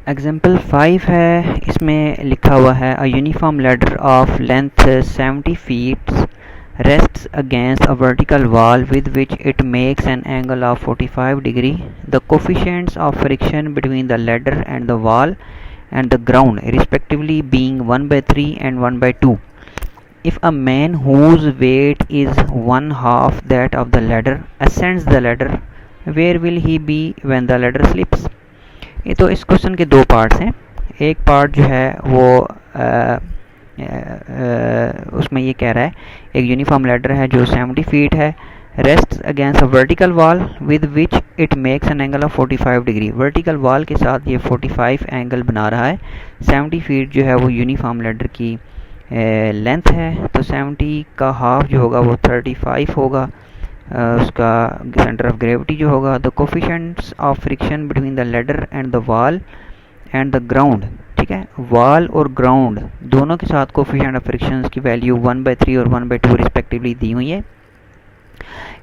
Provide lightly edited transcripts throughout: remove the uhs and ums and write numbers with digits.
Example 5 है, इसमें लिखा हुआ है a uniform ladder of length 70 feet rests against a vertical wall with which it makes an angle of 45 degree. The coefficients of friction between the ladder and the wall and the ground respectively being 1 by 3 and 1 by 2. If a man whose weight is one half that of the ladder ascends the ladder, where will he be when the ladder slips? ये तो इस question के दो parts हैं। एक part जो है वो उसमें ये कह रहा है एक यूनिफॉर्म लैडर है जो 70 फीट है, rest against a vertical wall with which it makes an angle of 45 degree. Vertical wall के साथ ये 45 एंगल बना रहा है। 70 फीट जो है वो यूनिफॉर्म लैडर की लेंथ है, तो 70 का हाफ जो होगा वो 35 होगा। उसका सेंटर ऑफ ग्रेविटी जो होगा, the coefficients of friction between the ladder and the wall and the ground, ठीक है, वॉल और ग्राउंड दोनों के साथ कोफिशिएंट ऑफ फ्रिक्शन की वैल्यू 1/3 और 1/2 रिस्पेक्टिवली दी हुई है।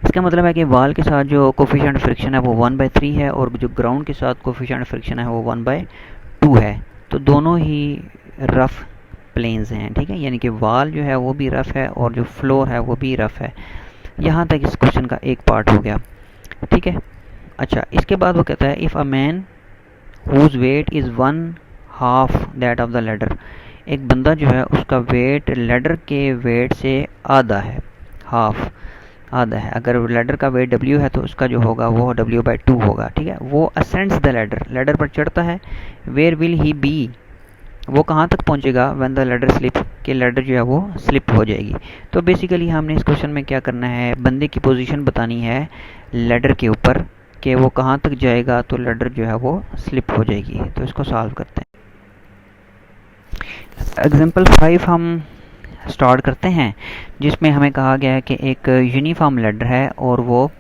इसका मतलब है कि वॉल के साथ जो कोफिशिएंट ऑफ फ्रिक्शन है वो 1/3 है और जो ग्राउंड के साथ कोफिशिएंट ऑफ फ्रिक्शन है वो 1/2 है। तो दोनों ही रफ प्लेन्स हैं, ठीक है, यानी कि वॉल जो है वो भी रफ है और जो फ्लोर है वो भी रफ है। यहाँ तक इस क्वेश्चन का एक पार्ट हो गया, ठीक है। अच्छा, इसके बाद वो कहता है if a man whose weight is one half that of the ladder, एक बंदा जो है उसका वेट लैडर के वेट से आधा है, हाफ आधा है। अगर लैडर का वेट W है तो उसका जो होगा वो W/2 होगा, ठीक है। वो असेंड्स द लैडर, लैडर पर चढ़ता है। वेयर विल ही बी, वो कहाँ तक पहुँचेगा व्हेन द लैडर स्लिप, कि लैडर जो है वो स्लिप हो जाएगी। तो बेसिकली हमने इस क्वेश्चन में क्या करना है, बंदे की पोजीशन बतानी है लैडर के ऊपर कि वो कहाँ तक जाएगा तो लैडर जो है वो स्लिप हो जाएगी। तो इसको सॉल्व करते हैं। एग्जाम्पल 5 हम स्टार्ट करते हैं, जिसमें हमें कहा गया है कि एक यूनिफॉर्म लैडर है और वो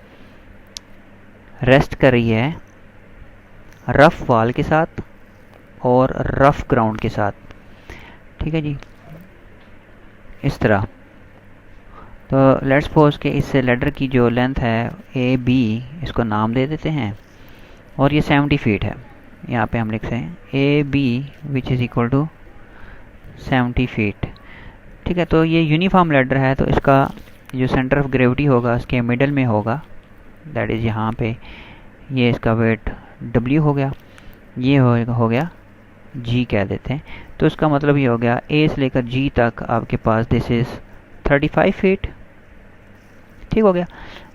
रेस्ट कर रही है रफ वॉल के साथ और रफ ग्राउंड के साथ, ठीक है जी, इस तरह। तो लेट्स सपोज कि इस लैडर की जो लेंथ है AB, इसको नाम दे देते हैं, और ये 70 फीट है। यहाँ पे हम लिखते हैं AB which is equal to 70 feet, ठीक है। तो ये यूनिफॉर्म लैडर है, तो इसका जो सेंटर ऑफ ग्रेविटी होगा इसके मिडल में होगा, दैट इज़ यहाँ पे। ये इसका वेट W हो गया, ये हो गया G कह देते हैं। तो इसका मतलब ये हो गया A से लेकर G तक आपके पास दिस इज़ 35 फीट, ठीक हो गया।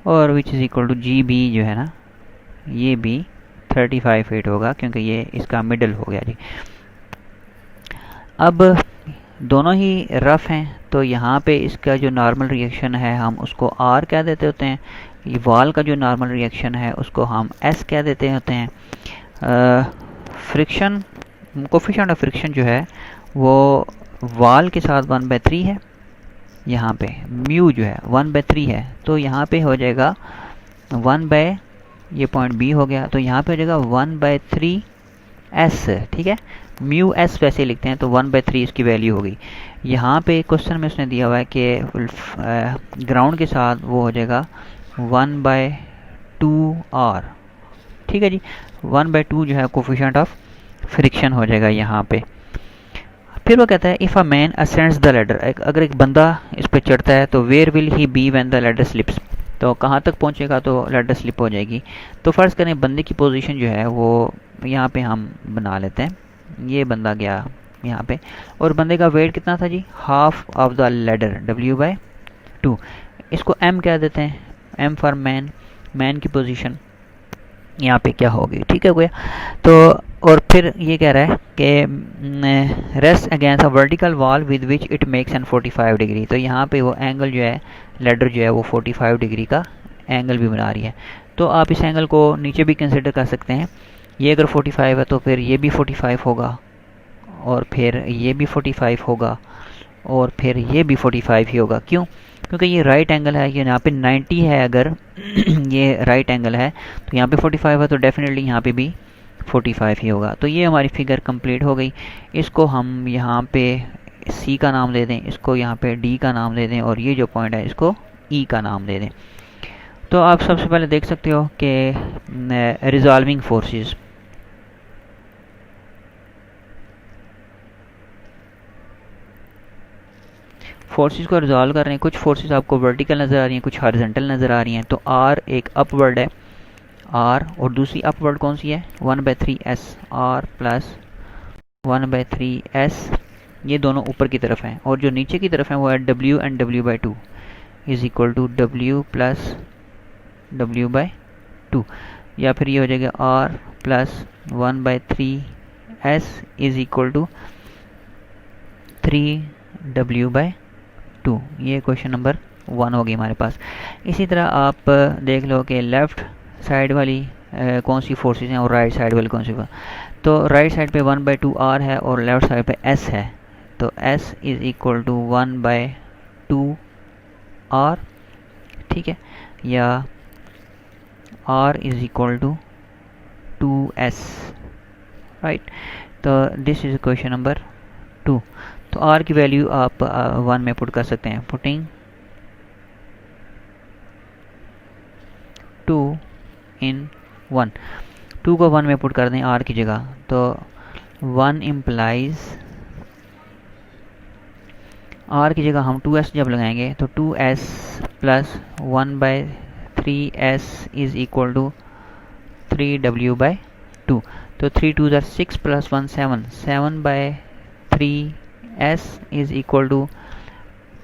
और which is equal to GB जो है ना, ये भी 35 फीट होगा क्योंकि ये इसका मिडल हो गया जी। अब दोनों ही रफ़ हैं, तो यहाँ पे इसका जो नॉर्मल रिएक्शन है हम उसको R कह देते होते हैं। ये वॉल का जो नॉर्मल रिएक्शन है उसको हम S कह देते होते हैं। फ्रिक्शन, कोफिशिएंट ऑफ फ्रिक्शन जो है वो वॉल के साथ 1/3 है। यहाँ पे म्यू जो है 1/3 है, तो यहाँ पे हो जाएगा 1/, ये पॉइंट B हो गया, तो यहाँ पे हो जाएगा 1/3S, ठीक है। म्यू S वैसे लिखते हैं, तो 1/3 इसकी वैल्यू होगी। यहाँ पे क्वेश्चन में उसने दिया हुआ है कि ग्राउंड के साथ वो हो जाएगा 1/2R, ठीक है जी। 1/2 जो है कोफिशिएंट ऑफ फ्रिक्शन हो जाएगा यहाँ पे। फिर वो कहता है if a man ascends the ladder, अगर एक बंदा इस पर चढ़ता है तो where will he be when the ladder slips, तो कहाँ तक पहुँचेगा तो लैडर स्लिप हो जाएगी। तो फ़र्ज़ करें बंदे की पोजीशन जो है वो यहाँ पे हम बना लेते हैं। ये बंदा गया यहाँ पे और बंदे का वेट कितना था जी, half of the ladder W/2। इसको M कह देते हैं, M फॉर मैन, मैन की पोजीशन यहाँ पे क्या होगी, ठीक है गया। तो और फिर ये कह रहा है कि rest against a vertical wall with which it makes an 45 degree, तो यहाँ पे वो एंगल जो है लैडर जो है वो 45 डिग्री का एंगल भी बना रही है। तो आप इस एंगल को नीचे भी कंसिडर कर सकते हैं। ये अगर 45 है तो फिर ये भी 45 होगा और फिर ये भी 45 होगा और फिर ये भी 45 ही होगा। क्यों? क्योंकि ये राइट एंगल है, ये यहाँ पे 90 है, अगर ये राइट एंगल है तो यहाँ पे 45 है, तो डेफिनेटली यहाँ पे भी 45 ही होगा। तो ये हमारी फिगर कंप्लीट हो गई। इसको हम यहाँ पे C का नाम दे दें, इसको यहाँ पे D का नाम दे दें और ये जो पॉइंट है इसको E का नाम दे दें। तो आप सबसे पहले देख सकते हो कि रिजॉल्विंग फोर्सेस, फोर्सेस को रिजॉल्व कर रहे हैं, कुछ फोर्सेस आपको वर्टिकल नज़र आ रही हैं, कुछ हॉरिजॉन्टल नज़र आ रही हैं। तो आर एक अपवर्ड है, आर, और दूसरी अपवर्ड कौन सी है, 1/3s, आर प्लस 1/3s, ये दोनों ऊपर की तरफ हैं। और जो नीचे की तरफ है वो है w and w/2 is equal to w plus w/2, या फिर ये हो जाएगा r plus 1/3s is equal to 3w/2। ये क्वेश्चन नंबर 1 होगी हमारे पास। इसी तरह आप देख लो कि लेफ़्ट साइड वाली कौन सी फोर्सेस हैं और राइट साइड वाली कौन सी। तो राइट साइड पे 1/2 r है और लेफ़्ट साइड पे s है। तो s is equal to 1/2 r, ठीक है, या r is equal to 2s, right. तो दिस इज़ क्वेश्चन नंबर 2। तो r की वैल्यू आप 1 में पुट कर सकते हैं। पुटिंग 2 इन 1, 2 को 1 में पुट कर दें r की जगह। तो 1 इम्प्लाइज r की जगह हम 2s जब लगाएंगे तो 2s plus 1/3s is equal to 3w/2। तो 3 2 6 plus 1 7, 7/3s is equal to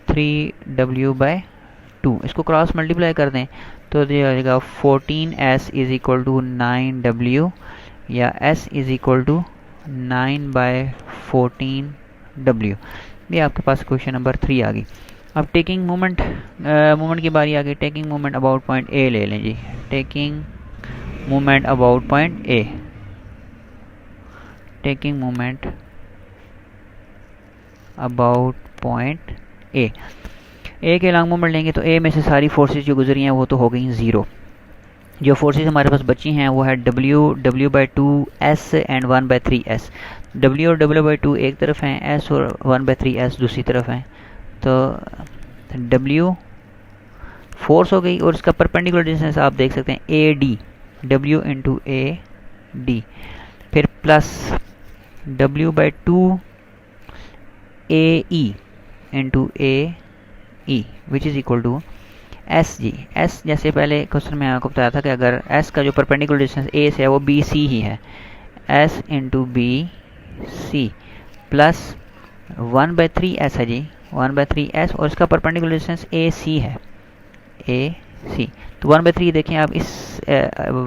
3w/2। इसको क्रॉस मल्टीप्लाई कर दें तो ये हो जाएगा 14s is equal to 9w, या s is equal to 9/14w। ये आपके पास क्वेश्चन नंबर 3 आ गई। अब टेकिंग मोमेंट की बारी आ गई। Taking moment about point A ले लें जी। Taking moment about point A, taking moment about point A के लॉन्ग मोमेंट लेंगे तो ए में से सारी फोर्सेस जो गुजरी हैं वो तो हो गई ज़ीरो। जो फोर्सेस हमारे पास बची हैं वो है w/2s एंड 1/3s। w और w/2 एक तरफ हैं, s और 1/3s दूसरी तरफ हैं। तो w फोर्स हो गई और इसका परपेंडिकुलर डिस्टेंस आप देख सकते हैं AD, w इंटू AD, फिर plus w/2 AE into AE which is equal to S G. S जैसे पहले क्वेश्चन में आपको बताया था कि अगर एस का जो परपेंडिकुलर डिस्टेंस ए से है वो बी सी ही है, S into B C plus 1/3s है जी, 1/3s, और इसका परपेंडिकुलर डिस्टेंस ए सी है, ए सी। तो 1/3 देखें आप इस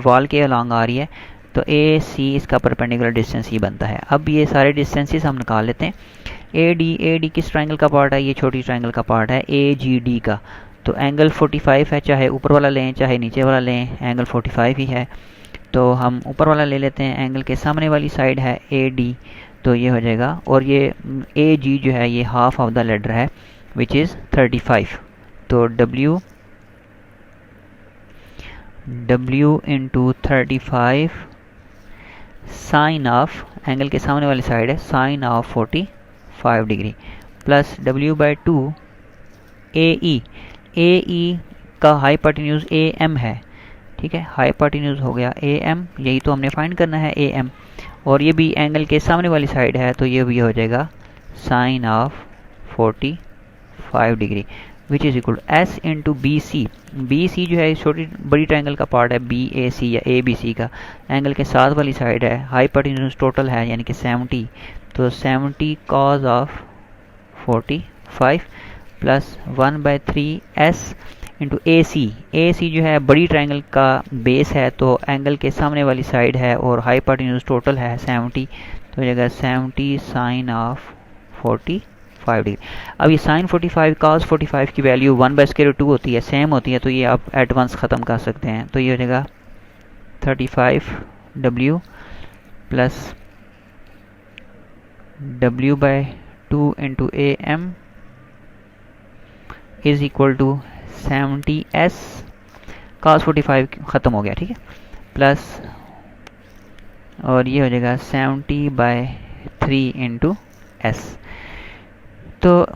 वॉल के अलॉन्ग आ रही है, तो ए सी इसका परपेंडिकुलर डिस्टेंस ही बनता है। अब ये सारे डिस्टेंसेस हम निकाल लेते हैं। ए डी किस ट्रायंगल का पार्ट है, ये छोटी ट्रायंगल का पार्ट है ए जी डी का। तो एंगल 45 है, चाहे ऊपर वाला लें चाहे नीचे वाला लें, एंगल 45 ही है। तो हम ऊपर वाला ले लेते हैं, एंगल के सामने वाली साइड है ए डी, तो ये हो जाएगा। और ये ए जी जो है ये हाफ ऑफ द लेडर है विच इज़ 35। तो w into 35 sine of, angle के सामने वाली साइड है, sine of 45 degree, plus w/2 AE का हाइपोटेन्यूज AM है, ठीक है, हाइपोटेन्यूज हो गया AM, यही तो हमने फाइंड करना है AM। और ये भी एंगल के सामने वाली साइड है, तो ये भी हो जाएगा sine of 45 degree which is equal to S into BC। BC जो है छोटी बड़ी ट्रायंगल का पार्ट है BAC या ABC का, एंगल के साथ वाली साइड है, हाइपोटेन्यूज टोटल है यानी कि 70, तो 70 cos of 45 plus 1/3s into AC जो है बड़ी ट्रायंगल का बेस है, तो एंगल के सामने वाली साइड है और हाइपोटेन्यूज टोटल है 70, तो जगह 70 साइन ऑफ 45 डिग्री। अब ये साइन 45 cos 45 की वैल्यू 1/2 होती है, सेम होती है, तो ये आप एट वंस ख़त्म कर सकते हैं। तो ये हो जाएगा 35w plus w/2 into AM is equal to 70s cos 45 ख़त्म हो गया, ठीक है, प्लस और ये हो जाएगा 70/3 इंटू S। तो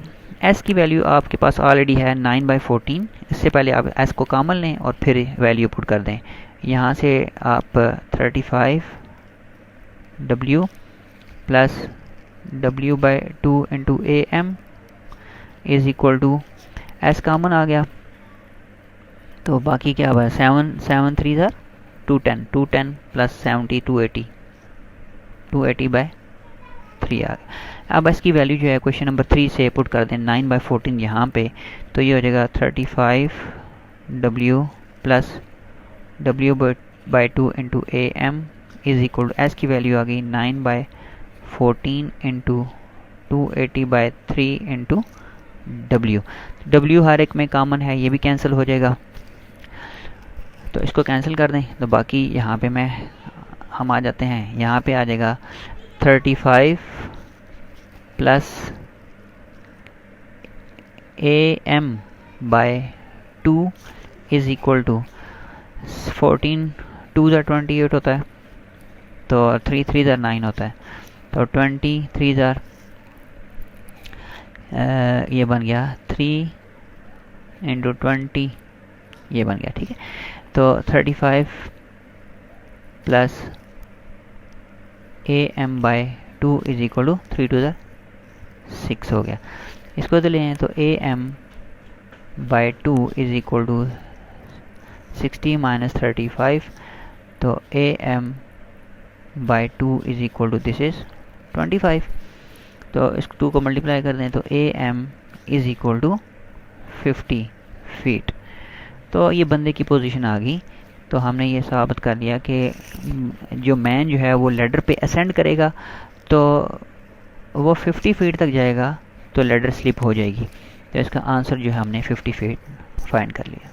S की वैल्यू आपके पास ऑलरेडी है 9/14। इससे पहले आप S को कॉमन लें और फिर वैल्यू पुट कर दें। यहाँ से आप 35w plus w/2 into AM is equal to S common आ गया, तो बाकी क्या हुआ, 7 3 ज़ार 210 प्लस 70 280 बाय 3 आ गया। अब इसकी वैल्यू जो है क्वेश्चन नंबर 3 से पुट कर दें 9/14 यहाँ पे, तो ये हो जाएगा 35W plus W/2 into AM is equal to S की वैल्यू आ गई 9/14 इंटू 280/3 इंटू W हर एक में कॉमन है, ये भी कैंसिल हो जाएगा, तो इसको कैंसिल कर दें। तो बाकी यहाँ पे हम आ जाते हैं, यहाँ पे आ जाएगा 35 plus AM/2 is equal to 14 2 ज़ार 28 होता है, तो 3 3 ज़ार 9 होता है, तो 20 3 ज़ार ये बन गया 3 इंटू 20 ये बन गया, ठीक है। तो 35 plus AM/2 is equal to 3 2 ज़ार 6 हो गया। इसको तो ले हैं, तो AM/2 is equal to 60 minus 35, तो AM/2 is equal to this is 25, तो इस 2 को मल्टीप्लाई कर दें तो AM is equal to 50 feet. तो ये बंदे की पोजीशन आ गई, तो हमने ये साबित कर लिया कि जो मैन जो है वो लैडर पे असेंड करेगा तो वो 50 फीट तक जाएगा, तो लैडर स्लिप हो जाएगी। तो इसका आंसर जो है हमने 50 फीट फाइंड कर लिया।